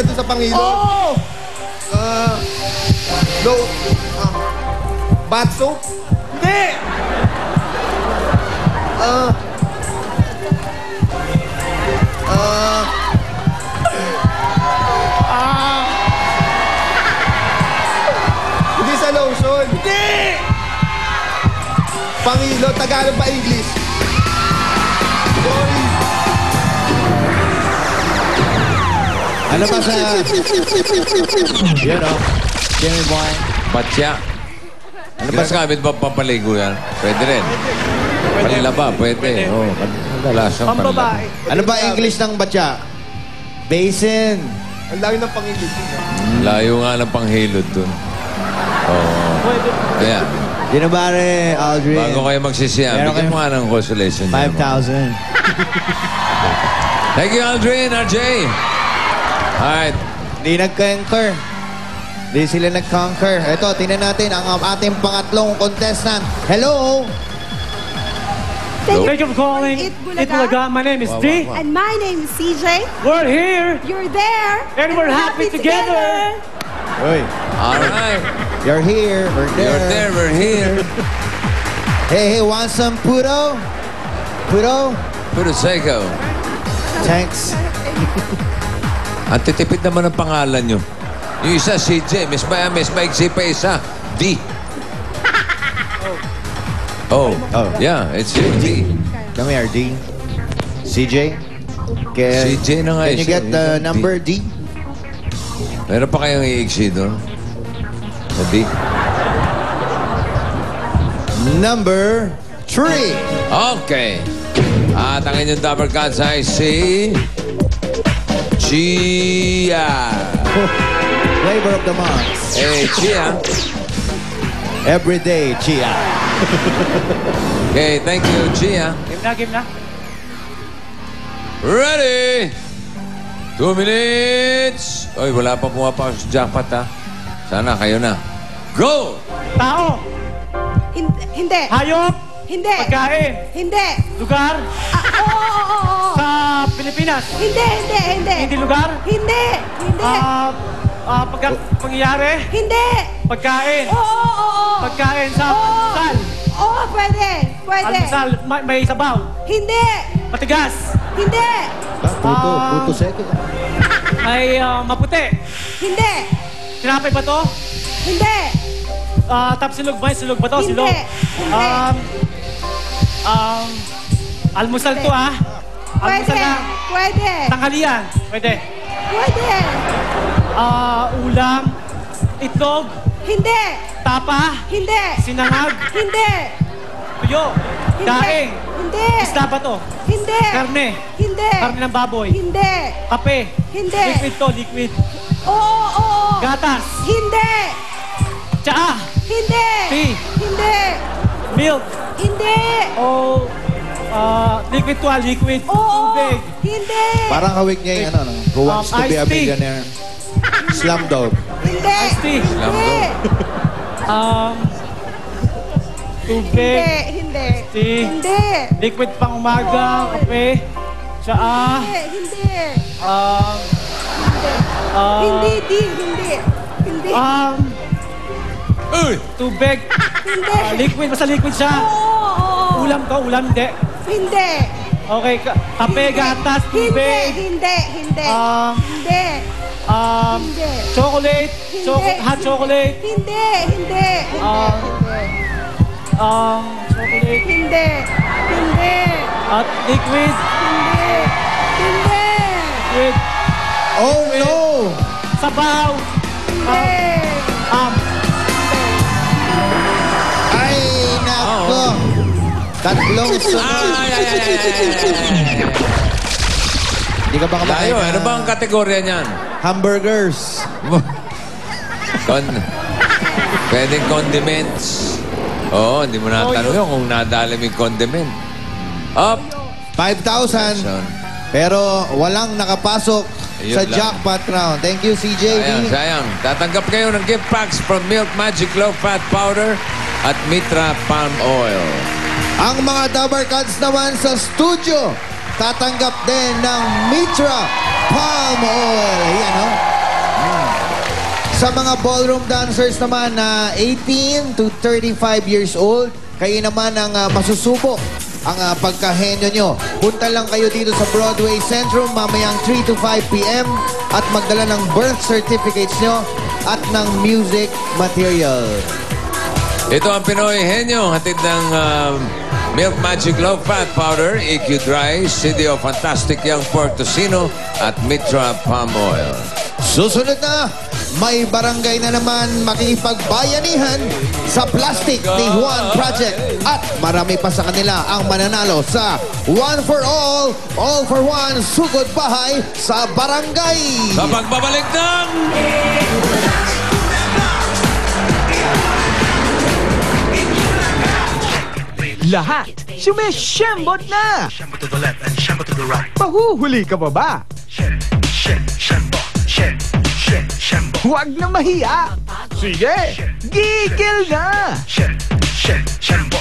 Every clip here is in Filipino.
agad doon sa Pangilo. Oh! No. Bath soap? Hindi! Hindi sa lotion. Hindi! Pangilo, Tagalog pa English. Sorry. Ano ba sa... Yan o. Jimmy Boy. Batya. Ano ba gamit ba pampaligo yan? Pwede rin. Panlaba, pwede. Oo, kadalasang panlaba. Pambabae. Ano ba English ng batya? Basin. Ang layo ng Pang-English. Layo nga ng panghilod dun. Oo. Kaya, Di na bare, Aldrin. bago kayo magsisiyam, Meron bigyan mo kayong nga ng consolation. niyo. 5,000. Thank you, Aldrin, RJ. Alright. Di nag-conquer. Di sila nag-conquer. Ito, tingnan natin ang ating pangatlong contestant. Hello! Thank you for calling It Itbulaga. My name is D. And my name is CJ. We're here. You're there. And we're happy together. Uy, Alright. you're here. We're there. You're there, we're here. Hey, want some puro? Puro? Puro Seiko. Thanks. Ang titipid naman ang pangalan nyo. Yung isa, CJ. Miss Maigsi pa isa. D. Oh. Yeah, it's D. Come here, D. CJ? CJ na nga Can you siya. get the number D? Meron pa kayong iiksi doon? Sa D? Number 3. Okay. At ang inyong double cards ay si... Chia. Flavor of the month. Eh, Chia. Everyday Chia. Okay, thank you, Chia. Game na. Ready? 2 minutes. Oy, wala pa pumapasok sa jackpot, ha? Sana kayo na. Go! Tao. Hindi. Hayop. Hindi. Pagkain. Hindi. Lugar. Oo. Sa Pilipinas. Hindi. Hindi lugar. Hindi. Pangyayari. Hindi. Pagkain. Oo. Pagkain sa almusal. Oo, pwede. Almusal. May sabaw. Hindi. Matigas. Hindi. Puto seko. May maputi. Hindi. Tinapay ba to? Hindi. Tap silog ba? Silog ba to? Hindi. Silog. Hindi. Almusal to ah. Almusal Pwede. na. Pwede. Tanghalian. Pwede. Pwede. Ulam. Itlog. Hindi. Tapa. Hindi. Sinangag. Hindi. Tuyo. Hindi. Daing. Hindi. Isda ba to? Hindi. Karne. Hindi. Karne ng baboy. Hindi. Kape. Hindi. Liquid to. Liquid. Oo. Gatas. Hindi. Tsaa. Hindi. Tea. Hindi. Milk. Hindi. O liquid to liquid. Oo. Tubig. Hindi. Parang hawig niya yung ano, who wants to be a iced tea. millionaire. Slumdog. Hindi. Iced tea. Hindi. Tubig. Hindi. Tea. Hindi. Liquid pang umaga. Kape. Tsaa. Hindi. Hindi. Hindi. Hindi. Tubig. Hindi. Liquid. Basta liquid siya. Oo. Ulam to. Ulam. Hindi. Hindi. Okay. Kape, gatas, tubig. Hindi. Hindi. Ah. Hindi. Hindi. Chocolate. Hindi. Hot chocolate. Hindi. Hindi. Chocolate. Hindi. Hindi. At liquid. Hindi. Hindi. Liquid. Oh no! Sabaw. Hindi. Ay, nako! Tatlong sunod. Hindi ka ba kumakain Tayo, na ano ba ang kategorya niyan? hamburgers? Pwedeng condiments. Oo, hindi mo natanong yun kung nadali mo yung condiment. Up! 5,000. Pero walang nakapasok Ayun sa lang. jackpot round. Thank you, Sayang, CJD. sayang. Tatanggap kayo ng gift packs from Milk Magic Low Fat Powder at Mitra Palm Oil. Ang mga Dabar Cats naman sa studio, tatanggap din ng Mitra palm oil. Ayan, oh. Sa mga ballroom dancers naman na 18 to 35 years old, kayo naman ang masusubok ang pagkahenyo nyo. Punta lang kayo dito sa Broadway Centrum mamayang 3 to 5 p.m. at magdala ng birth certificates nyo at ng music material. Ito ang Pinoy Henyo, hatid ng Milk Magic Love Fat Powder, EQ Dry, CDO Fantastic Young Pork Tocino, at Mitra Palm Oil. Susunod na, may barangay na naman makikipagbayanihan sa Plastic ni Juan Project. At marami pa sa kanila ang mananalo sa One for All for One, Sugod Bahay sa Barangay. Sa pagbabalik ng... Lahat sumisyembot na! Shambo to the left and shambo to the right. Pahuhuli ka pa ba? Shambo. Huwag na mahiya! Sige, gigil na! Shambo.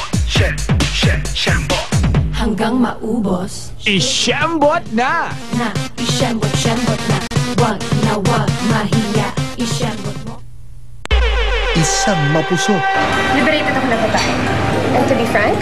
Hanggang maubos Isyembot na! na isyembot-syembot na. Wag na wag mahiya, isyembot mo. Isang mapuso. Liberated ako ng babae. And to be frank,